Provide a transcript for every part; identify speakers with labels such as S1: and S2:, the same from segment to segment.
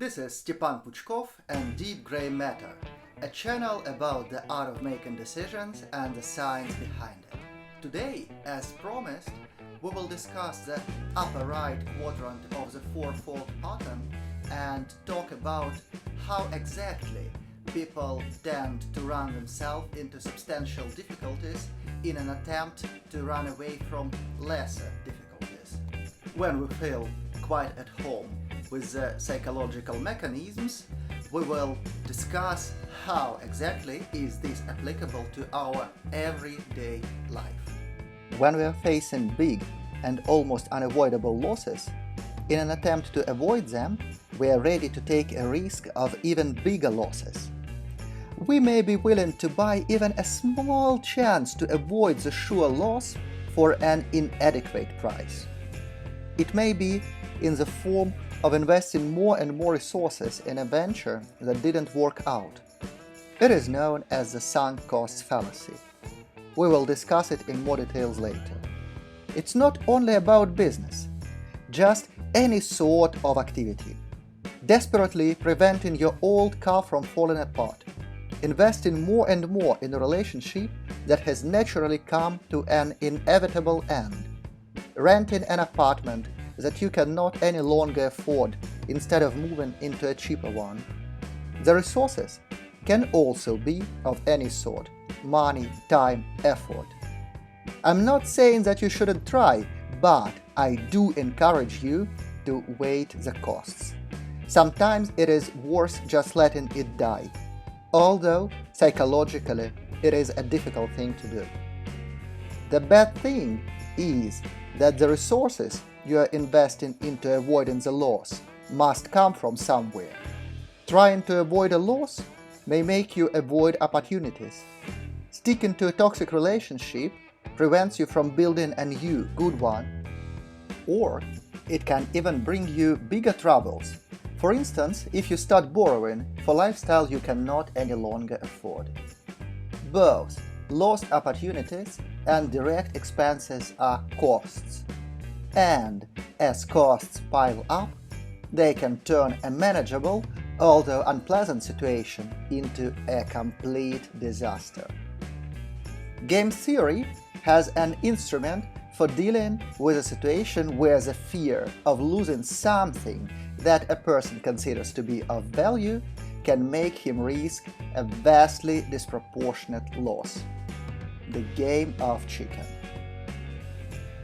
S1: This is Stepan Puchkov and Deep Grey Matter, a channel about the art of making decisions and the science behind it. Today, as promised, we will discuss the upper right quadrant of the fourfold pattern and talk about how exactly people tend to run themselves into substantial difficulties in an attempt to run away from lesser difficulties. When we feel quite at home with the psychological mechanisms, we will discuss how exactly is this applicable to our everyday life. When we are facing big and almost unavoidable losses, in an attempt to avoid them, we are ready to take a risk of even bigger losses. We may be willing to buy even a small chance to avoid the sure loss for an inadequate price. It may be in the form of investing more and more resources in a venture that didn't work out. It is known as the sunk costs fallacy. We will discuss it in more details later. It's not only about business, just any sort of activity. Desperately preventing your old car from falling apart, investing more and more in a relationship that has naturally come to an inevitable end, renting an apartment that you cannot any longer afford instead of moving into a cheaper one. The resources can also be of any sort: money, time, effort. I'm not saying that you shouldn't try, but I do encourage you to weigh the costs. Sometimes it is worth just letting it die, although psychologically it is a difficult thing to do. The bad thing is that the resources you are investing into avoiding the loss must come from somewhere. Trying to avoid a loss may make you avoid opportunities. Sticking to a toxic relationship prevents you from building a new, good one. Or it can even bring you bigger troubles. For instance, if you start borrowing for lifestyle you cannot any longer afford. Both lost opportunities and direct expenses are costs. And as costs pile up, they can turn a manageable, although unpleasant situation into a complete disaster. Game theory has an instrument for dealing with a situation where the fear of losing something that a person considers to be of value can make him risk a vastly disproportionate loss. The game of chicken.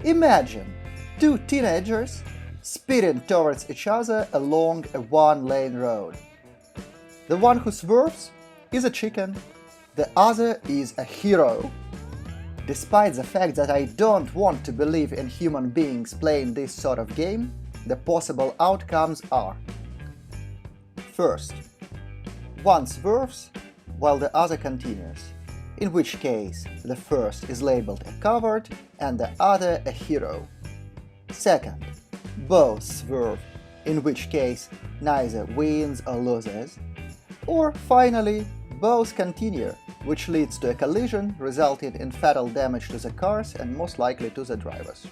S1: Imagine two teenagers speeding towards each other along a one-lane road. The one who swerves is a chicken, the other is a hero. Despite the fact that I don't want to believe in human beings playing this sort of game, the possible outcomes are: first, one swerves while the other continues, in which case the first is labeled a coward and the other a hero. Second, both swerve, in which case neither wins or loses. Or finally, both continue, which leads to a collision resulting in fatal damage to the cars and most likely to the drivers.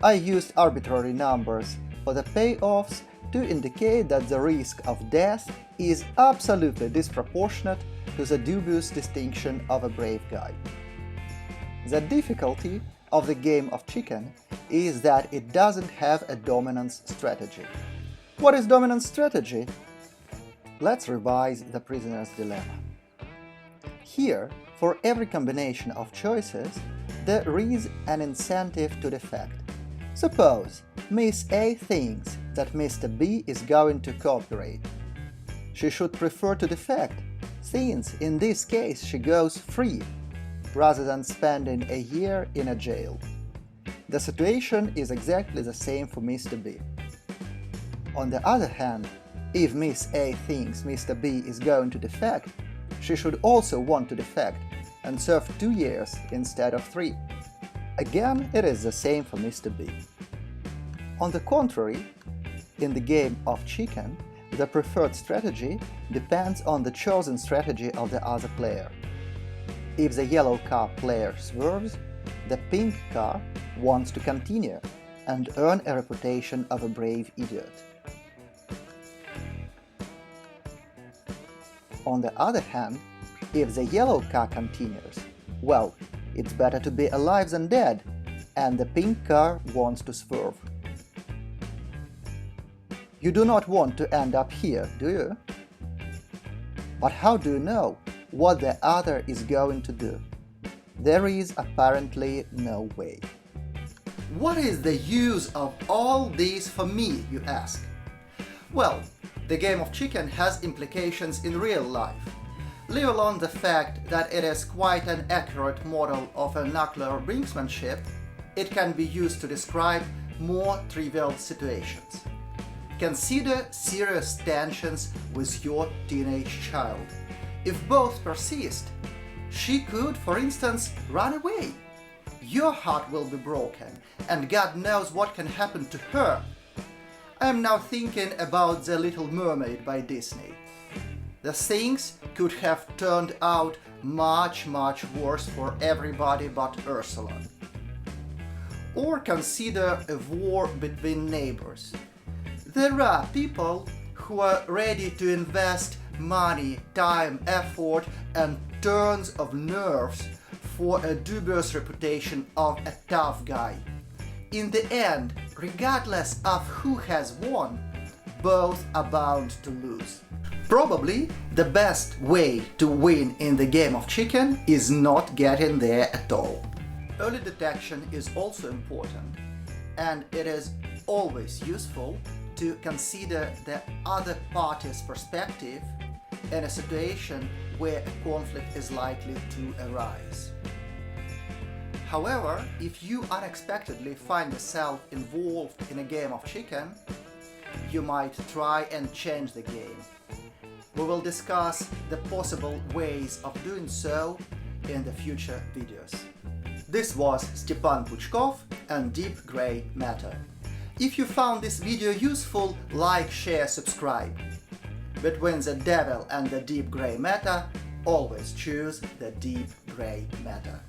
S1: I used arbitrary numbers for the payoffs to indicate that the risk of death is absolutely disproportionate to the dubious distinction of a brave guy. The difficulty of the game of chicken is that it doesn't have a dominance strategy. What is dominance strategy? Let's revise the prisoner's dilemma. Here, for every combination of choices, there is an incentive to defect. Suppose Miss A thinks that Mr. B is going to cooperate. She should prefer to defect, since in this case she goes free, rather than spending a year in a jail. The situation is exactly the same for Mr. B. On the other hand, if Miss A thinks Mr. B is going to defect, she should also want to defect and serve 2 years instead of 3. Again, it is the same for Mr. B. On the contrary, in the game of chicken, the preferred strategy depends on the chosen strategy of the other player. If the yellow car player swerves, the pink car wants to continue and earn a reputation of a brave idiot. On the other hand, if the yellow car continues, well, it's better to be alive than dead, and the pink car wants to swerve. You do not want to end up here, do you? But how do you know what the other is going to do? There is apparently no way. What is the use of all this for me, you ask? Well, the game of chicken has implications in real life, leave alone the fact that it is quite an accurate model of a nuclear brinksmanship. It can be used to describe more trivial situations. Consider serious tensions with your teenage child. If both persist, she could, for instance, run away. Your heart will be broken, and God knows what can happen to her. I am now thinking about The Little Mermaid by Disney. The things could have turned out much worse for everybody but Ursula. Or consider a war between neighbors. There are people who are ready to invest money, time, effort, and tons of nerves for a dubious reputation of a tough guy. In the end, regardless of who has won, both are bound to lose. Probably the best way to win in the game of chicken is not getting there at all. Early detection is also important, and it is always useful to consider the other party's perspective in a situation where a conflict is likely to arise. However, if you unexpectedly find yourself involved in a game of chicken, you might try and change the game. We will discuss the possible ways of doing so in the future videos. This was Stepan Puchkov and Deep Grey Matter. If you found this video useful, like, share, subscribe. Between the devil and the deep grey matter, always choose the deep grey matter.